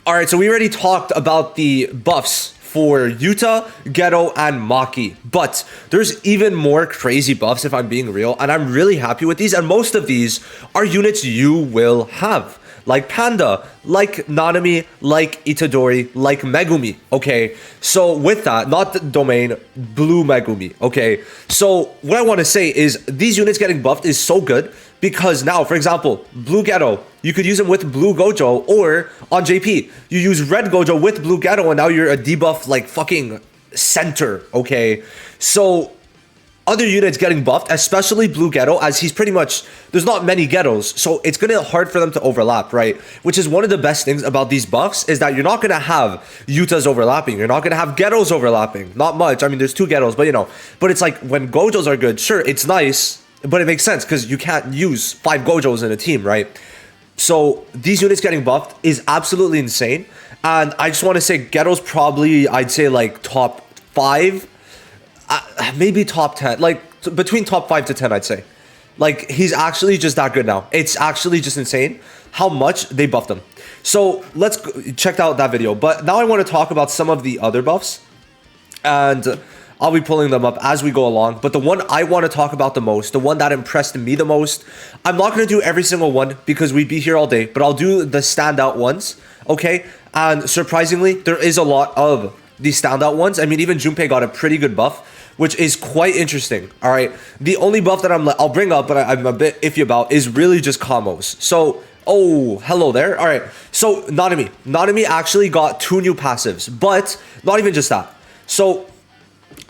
All right, so we already talked about the buffs for Yuta, Geto, and Maki, but there's even more crazy buffs if I'm being real, and I'm really happy with these, and most of these are units you will have, like Panda, like Nanami, like Itadori, like Megumi, okay? So with that, not the domain, blue Megumi, okay? So what I want to say is these units getting buffed is so good because now, for example, blue Geto, you could use him with blue Gojo, or on JP, you use red Gojo with blue Geto, and now you're a debuff like fucking center, okay? So other units getting buffed, especially blue Geto, as he's pretty much, there's not many Getos, so it's gonna be hard for them to overlap, right? Which is one of the best things about these buffs, is that you're not gonna have Yutas overlapping, you're not gonna have Getos overlapping, not much. I mean, there's 2 Getos, but you know, but it's like when Gojos are good, sure, it's nice, but it makes sense because you can't use 5 Gojos in a team, right? So these units getting buffed is absolutely insane, and I just want to say Geto's probably, I'd say, like top 5, maybe top 10, like between top 5 to 10, I'd say. Like, he's actually just that good now. It's actually just insane how much they buffed him. So let's check out that video. But now I want to talk about some of the other buffs, and I'll be pulling them up as we go along. But the one I want to talk about the most, the one that impressed me the most, I'm not going to do every single one because we'd be here all day, but I'll do the standout ones, okay? And surprisingly, there is a lot of these standout ones. I mean, even Junpei got a pretty good buff, which is quite interesting, all right? The only buff that I'll bring up, but I'm a bit iffy about, is really just combos. So, oh, hello there. All right, so Nanami. Nanami actually got 2 new passives, but not even just that. So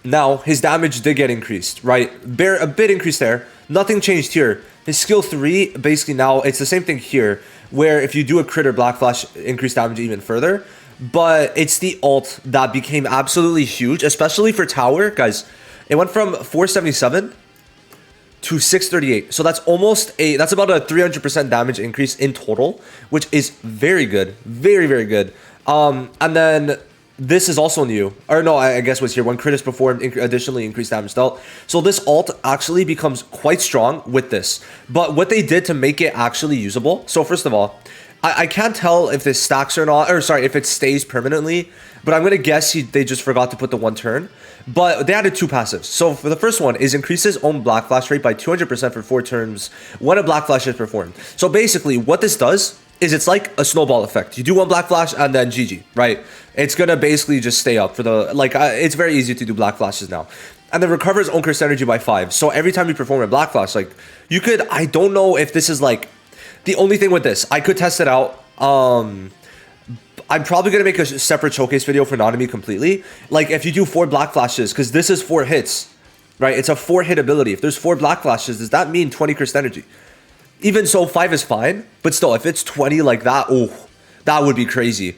now his damage did get increased, right? A bit increased there. Nothing changed here. His skill 3, basically now, it's the same thing here, where if you do a crit or Black Flash, increase damage even further. But it's the ult that became absolutely huge, especially for tower. Guys, it went from 477 to 638. So that's that's about a 300% damage increase in total, which is very good. Very, very good. And then this is also new, or no, I guess was here when crit is performed, additionally increased damage dealt. So this ult actually becomes quite strong with this. But what they did to make it actually usable, so first of all, I can't tell if this stacks or not, or sorry, if it stays permanently, but I'm gonna guess they just forgot to put the 1 turn. But they added 2 passives. So for the first one is increases own Black Flash rate by 200% for 4 turns when a Black Flash is performed. So basically what this does is it's like a snowball effect. You do 1 Black Flash and then GG, right? It's gonna basically just stay up for the, like, it's very easy to do Black Flashes now. And then recovers own curse energy by 5. So every time you perform a Black Flash, like, you could, I don't know if this is like, the only thing with this, I could test it out. I'm probably going to make a separate showcase video for Nanami completely. Like, if you do 4 Black Flashes, because this is 4 hits, right? It's a 4-hit ability. If there's 4 Black Flashes, does that mean 20 cursed energy? Even so, 5 is fine. But still, if it's 20 like that, oh, that would be crazy.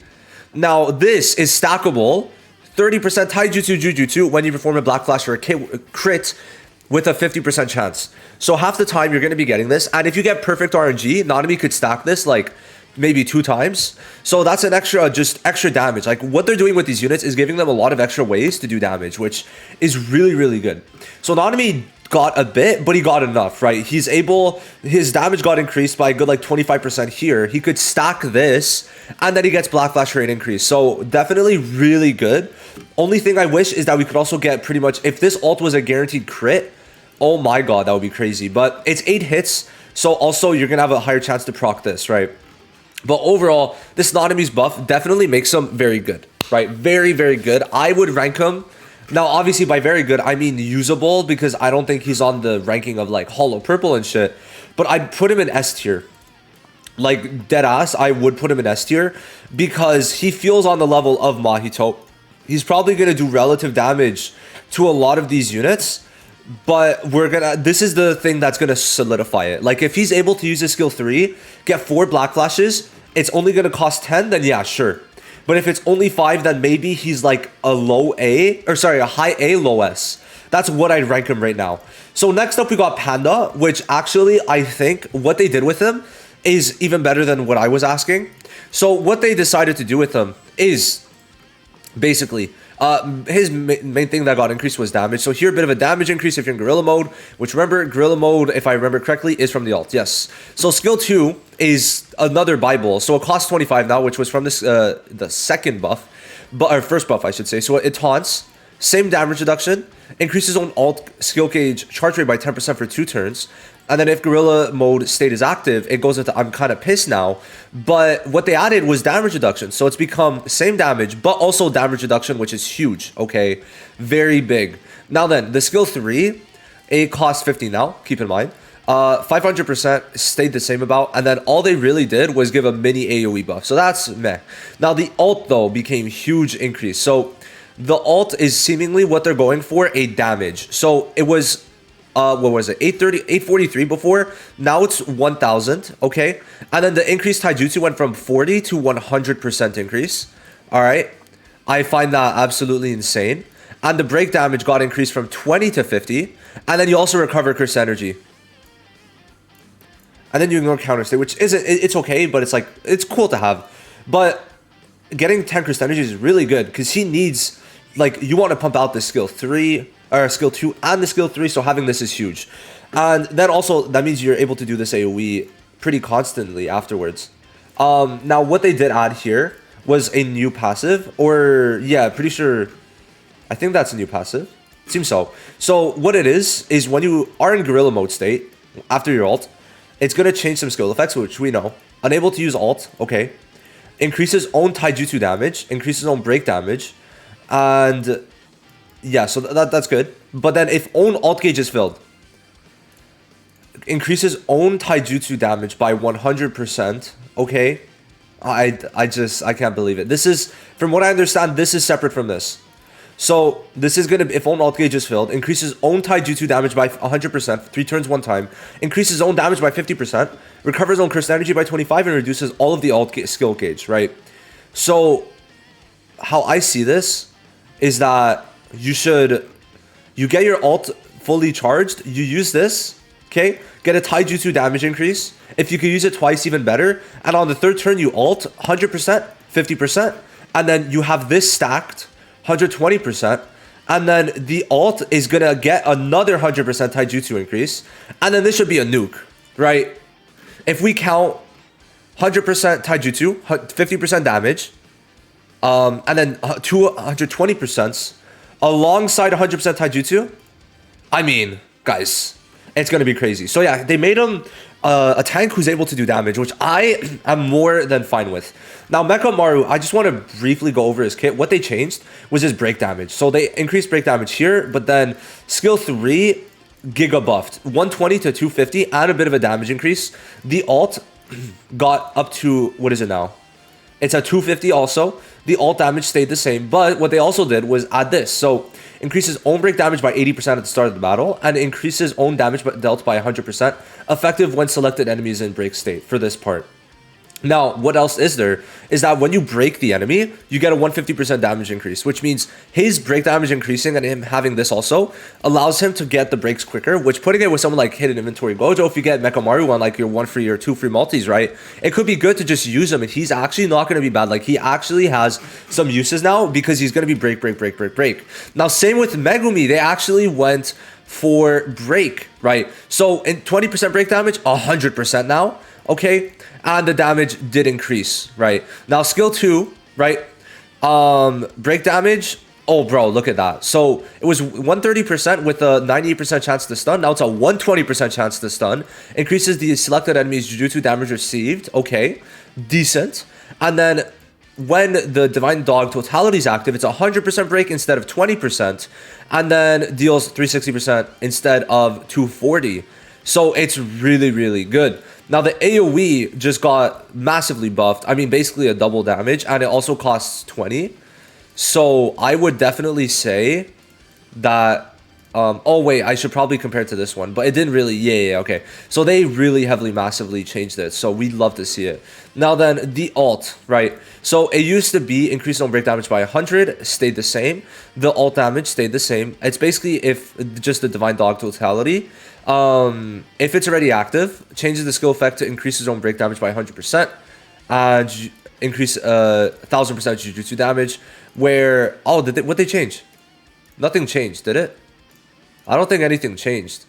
Now, this is stackable. 30% Taijutsu Jujutsu when you perform a Black Flash or a crit with a 50% chance. So half the time you're going to be getting this. And if you get perfect RNG, Nanami could stack this like maybe 2 times. So that's an extra damage. Like, what they're doing with these units is giving them a lot of extra ways to do damage, which is really, really good. So Nanami got a bit, but he got enough, right? His damage got increased by a good like 25% here. He could stack this, and then he gets Black Flash rate increase. So definitely really good. Only thing I wish is that we could also get pretty much, if this ult was a guaranteed crit, oh my god, that would be crazy. But it's 8 hits, so also you're gonna have a higher chance to proc this, right? But overall, this Nanami's buff definitely makes him very good, right? Very, very good. I would rank him. Now, obviously, by very good, I mean usable, because I don't think he's on the ranking of like Hollow Purple and shit. But I'd put him in S tier. Like, dead ass, I would put him in S tier because he feels on the level of Mahito. He's probably gonna do relative damage to a lot of these units. But this is the thing that's gonna solidify it. Like, if he's able to use his skill 3, get 4 Black Flashes, it's only gonna cost 10, then yeah, sure. But if it's only 5, then maybe he's like a high A, low S. That's what I'd rank him right now. So next up we got Panda, which actually I think what they did with him is even better than what I was asking. So what they decided to do with him is basically His main thing that got increased was damage. So here, a bit of a damage increase if you're in Gorilla Mode, which remember, Gorilla Mode, if I remember correctly, is from the alt. Yes. So skill 2 is another Bible. So it costs 25 now, which was from this the second buff, or first buff, I should say. So it taunts, same damage reduction, increases own alt skill gauge charge rate by 10% for 2 turns. And then if Gorilla Mode state is active, it goes into I'm kind of pissed now. But what they added was damage reduction. So it's become same damage, but also damage reduction, which is huge. Okay, very big. Now then, the skill 3, it costs 50 now, keep in mind. 500% stayed the same about. And then all they really did was give a mini AoE buff. So that's meh. Now the alt, though, became huge increase. So the alt is seemingly what they're going for, a damage. So it was... what was it, 843 before, now it's 1000, okay? And then the increased taijutsu went from 40 to 100% increase. All right, I find that absolutely insane. And the break damage got increased from 20 to 50, and then you also recover curse energy, and then you ignore counter state, which isn't, it's okay, but it's like, it's cool to have. But getting 10 curse energy is really good because he needs, like, you want to pump out the skill 3 or skill 2 and the skill 3, so having this is huge. And then also that means you're able to do this AoE pretty constantly afterwards. Now what they did add here was a new passive, or yeah, pretty sure, I think that's a new passive. Seems so. So what it is when you are in Gorilla Mode state after your ult, it's gonna change some skill effects, which we know. Unable to use ult, okay. Increases own taijutsu damage, increases own break damage, and yeah, so that's good. But then if own alt gauge is filled, increases own taijutsu damage by 100%. Okay, I can't believe it. This is, from what I understand, this is separate from this. So this is gonna, if own alt gauge is filled, increases own taijutsu damage by 100%, 3 turns 1 time, increases own damage by 50%, recovers own curse energy by 25, and reduces all of the alt skill gauge. Right. So how I see this is that you get your ult fully charged, you use this, okay, get a taijutsu damage increase. If you could use it twice, even better. And on the 3rd turn, you ult 100%, 50%, and then you have this stacked 120%, and then the ult is gonna get another 100% taijutsu increase, and then this should be a nuke, right? If we count 100% taijutsu, 50% damage, and then 220%, alongside 100% taijutsu, I mean, guys, it's gonna be crazy. So yeah, they made him a tank who's able to do damage, which I am more than fine with. Now, Mechamaru, I just want to briefly go over his kit. What they changed was his break damage. So they increased break damage here, but then skill 3 giga buffed, 120 to 250, and a bit of a damage increase. The alt got up to, what is it now? It's at 250 also. The ult damage stayed the same, but what they also did was add this. So increases own break damage by 80% at the start of the battle, and increases own damage dealt by 100%, effective when selected enemies in break state for this part. Now, what else is there is that when you break the enemy, you get a 150% damage increase, which means his break damage increasing and him having this also allows him to get the breaks quicker, which, putting it with someone like Hidden Inventory Gojo, if you get Mechamaru on like your 1 free or 2 free multis, right, it could be good to just use him, and he's actually not going to be bad. Like, he actually has some uses now because he's going to be break. Now, same with Megumi. They actually went for break, right? So in 20% break damage, 100% now, okay? And the damage did increase, right? Now, skill 2, right? Break damage. Oh, bro, look at that. So it was 130% with a 98% chance to stun. Now it's a 120% chance to stun. Increases the selected enemy's Jujutsu damage received. Okay, decent. And then when the Divine Dog Totality is active, it's 100% break instead of 20%. And then deals 360% instead of 240. So it's really, really good. Now, the AoE just got massively buffed. I mean, basically a double damage, and it also costs 20. So I would definitely say that... oh, wait, I should probably compare it to this one, but it didn't really... Yeah, okay. So they really heavily, massively changed it, so we'd love to see it. Now then, the ult, right? So it used to be increased on break damage by 100, stayed the same. The ult damage stayed the same. It's basically if just the Divine Dog Totality... if it's already active, changes the skill effect to increase his own break damage by 100%. And increase 1000% Jujutsu damage. Where what they change? Nothing changed, did it? I don't think anything changed.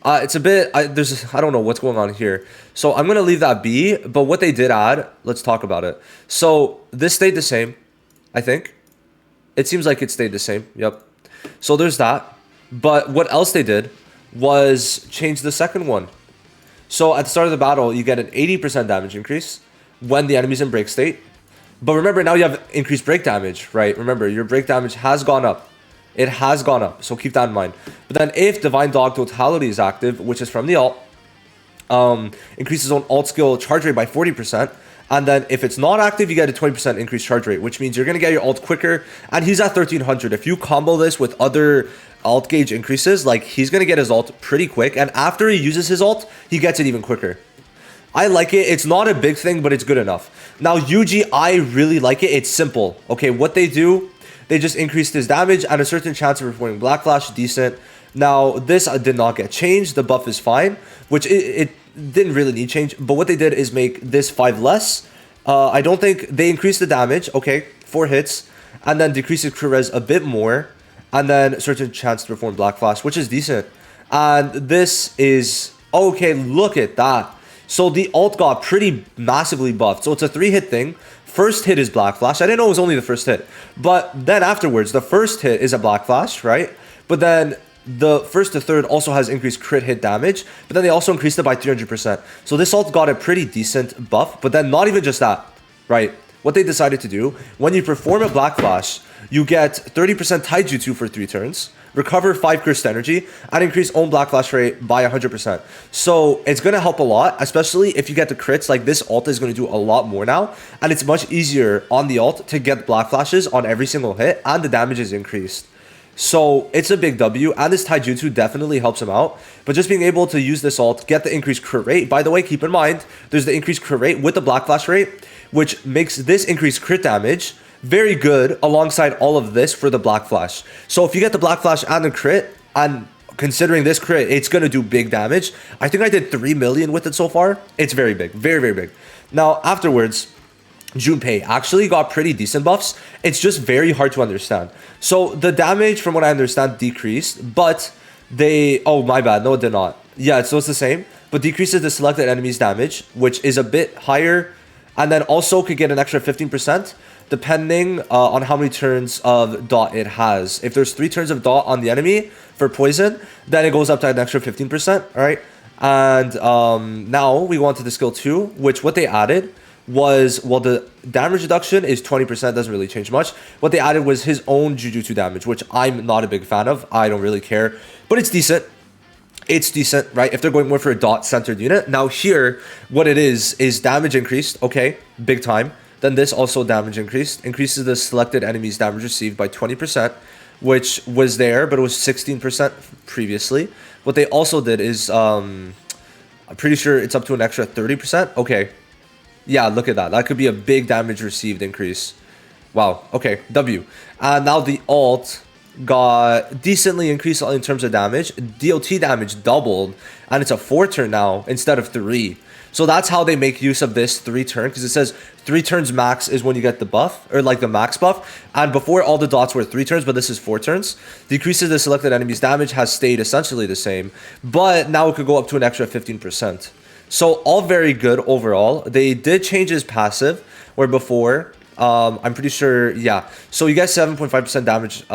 It's a bit I don't know what's going on here. So I'm gonna leave that be. But what they did add, let's talk about it. So this stayed the same, I think. It seems like it stayed the same. Yep. So there's that. But what else they did was change the second one. So at the start of the battle, you get an 80% damage increase when the enemy's in break state. But remember, now you have increased break damage, right? Remember, your break damage has gone up. It has gone up, so keep that in mind. But then if Divine Dog Totality is active, which is from the alt, increases on alt skill charge rate by 40%. And then if it's not active, you get a 20% increased charge rate, which means you're going to get your alt quicker. And he's at 1300. If you combo this with other alt gauge increases, like he's going to get his alt pretty quick. And after he uses his alt, he gets it even quicker. I like it. It's not a big thing, but it's good enough. Now, Yuji, I really like it. It's simple. Okay, what they do, they just increased his damage and a certain chance of performing Black Flash, decent. Now, this did not get changed. The buff is fine, which it didn't really need change. But what they did is make this 5 less. I don't think they increased the damage. Okay, 4 hits. And then decreases crit res a bit more. And then certain chance to perform Black Flash, which is decent. And this is... Okay, look at that. So the alt got pretty massively buffed. So it's a 3-hit thing. First hit is Black Flash. I didn't know it was only the first hit. But then afterwards, the first hit is a Black Flash, right? But then the first to third also has increased crit hit damage. But then they also increased it by 300%. So this alt got a pretty decent buff. But then not even just that, right? What they decided to do, when you perform a Black Flash, you get 30% Taijutsu for 3 turns, recover 5 cursed energy, and increase own Black Flash rate by 100%. So it's going to help a lot, especially if you get the crits. Like this alt is going to do a lot more now, and it's much easier on the alt to get Black Flashes on every single hit, and the damage is increased. So it's a big W, and this Taijutsu definitely helps him out. But just being able to use this alt, get the increased crit rate. By the way, keep in mind, there's the increased crit rate with the Black Flash rate, which makes this increased crit damage very good alongside all of this for the Black Flash. So if you get the Black Flash and the crit, and considering this crit, it's going to do big damage. I think I did 3 million with it so far. It's very big, very, very big. Now, afterwards, Junpei actually got pretty decent buffs. It's just very hard to understand. So the damage, from what I understand, decreased, but they... Oh, my bad. No, it did not. Yeah, so it's the same, but decreases the selected enemy's damage, which is a bit higher, and then also could get an extra 15%, depending on how many turns of dot it has. If there's 3 turns of dot on the enemy for poison, then it goes up to an extra 15%, all right? And now we go on to the skill 2, which what they added was, well, the damage reduction is 20%, doesn't really change much. What they added was his own Jujutsu damage, which I'm not a big fan of. I don't really care, but it's decent. It's decent, right? If they're going more for a dot-centered unit. Now here, what it is damage increased, okay, big time. Then this also damage increased. Increases the selected enemy's damage received by 20%, which was there, but it was 16% previously. What they also did is, I'm pretty sure it's up to an extra 30%. Okay. Yeah, look at that. That could be a big damage received increase. Wow. Okay, W. Now the alt got decently increased in terms of damage. DOT damage doubled, and it's a 4 turn now instead of 3. So that's how they make use of this 3 turn, because it says 3 turns max is when you get the buff, or like the max buff. And before, all the dots were 3 turns, but this is 4 turns. Decreases the selected enemy's damage has stayed essentially the same, but now it could go up to an extra 15%. So all very good overall. They did change his passive, where before, I'm pretty sure, yeah. So you get 7.5% damage,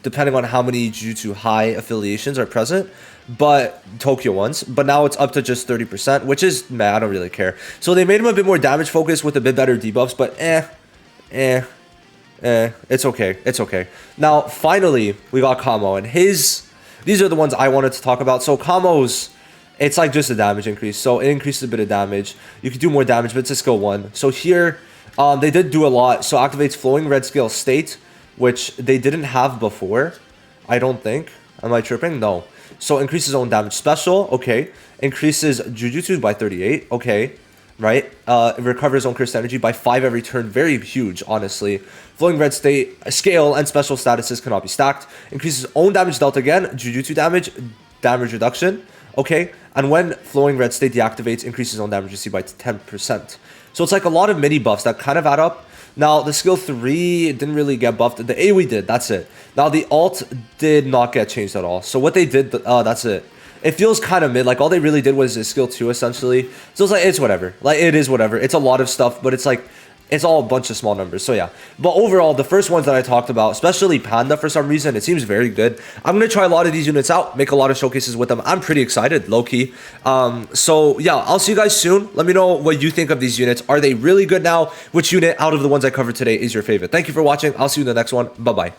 depending on how many Jujutsu high affiliations are present, but Tokyo ones. But now it's up to just 30%, which is, man, I don't really care. So they made him a bit more damage focused with a bit better debuffs, but it's okay. It's okay. Now, finally, we got Kamo, and these are the ones I wanted to talk about. So Kamo's, it's like just a damage increase. So it increases a bit of damage. You can do more damage, but it's a skill 1. So here, they did do a lot. So activates Flowing Red Scale State, which they didn't have before, I don't think. Am I tripping? No. So increases own damage special, okay. Increases Jujutsu by 38, okay. Right? It recovers own cursed energy by 5 every turn. Very huge, honestly. Flowing Red State, scale, and special statuses cannot be stacked. Increases own damage dealt again. Jujutsu damage reduction, okay. And when Flowing Red State deactivates, increases own damage received by 10%. So it's like a lot of mini buffs that kind of add up. Now, the skill 3 didn't really get buffed. The AoE did, that's it. Now, the alt did not get changed at all. So what they did, that's it. It feels kind of mid. Like, all they really did was skill 2, essentially. So it's like, it's whatever. Like, it is whatever. It's a lot of stuff, but it's like, it's all a bunch of small numbers. So yeah. But overall, the first ones that I talked about, especially Panda, for some reason, it seems very good. I'm going to try a lot of these units out, make a lot of showcases with them. I'm pretty excited, low-key. So yeah, I'll see you guys soon. Let me know what you think of these units. Are they really good now? Which unit out of the ones I covered today is your favorite? Thank you for watching. I'll see you in the next one. Bye-bye.